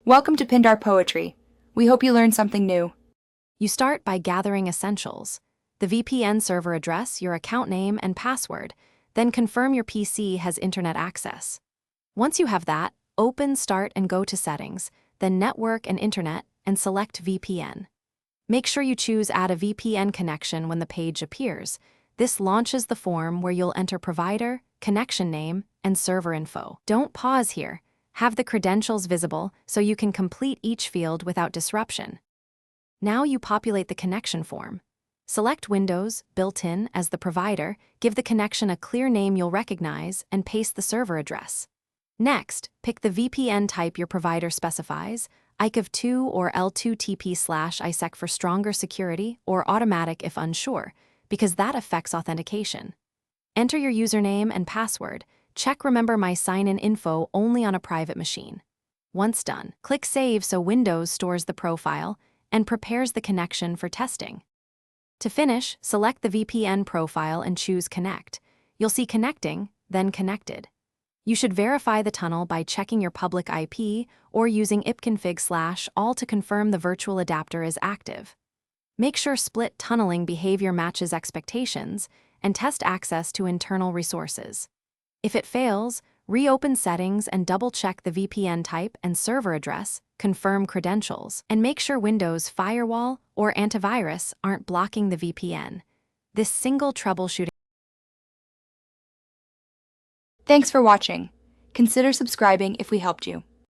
Welcome to Pindar Poetry. We hope you learned something new. You start by gathering essentials: the VPN server address, your account name, and password, then confirm your PC has internet access. Once you have that, open, start, and go to Settings, then Network and Internet, and select VPN. Make sure you choose Add a VPN connection when the page appears. This launches the form where you'll enter provider, connection name, and server info. Don't pause here. Have the credentials visible so you can complete each field without disruption. Now you populate the connection form. Select Windows, built-in, as the provider, give the connection a clear name you'll recognize, and paste the server address. Next, pick the VPN type your provider specifies, ICAV2 or L2TP/ISEC for stronger security, or automatic if unsure, because that affects authentication. Enter your username and password. Check Remember My Sign-In info only on a private machine. Once done, click Save so Windows stores the profile and prepares the connection for testing. To finish, select the VPN profile and choose Connect. You'll see Connecting, then Connected. You should verify the tunnel by checking your public IP or using ipconfig/all to confirm the virtual adapter is active. Make sure split tunneling behavior matches expectations and test access to internal resources. If it fails, reopen Settings and double-check the VPN type and server address, confirm credentials, and make sure Windows Firewall or antivirus aren't blocking the VPN. This single troubleshooting. Thanks for watching. Consider subscribing if we helped you.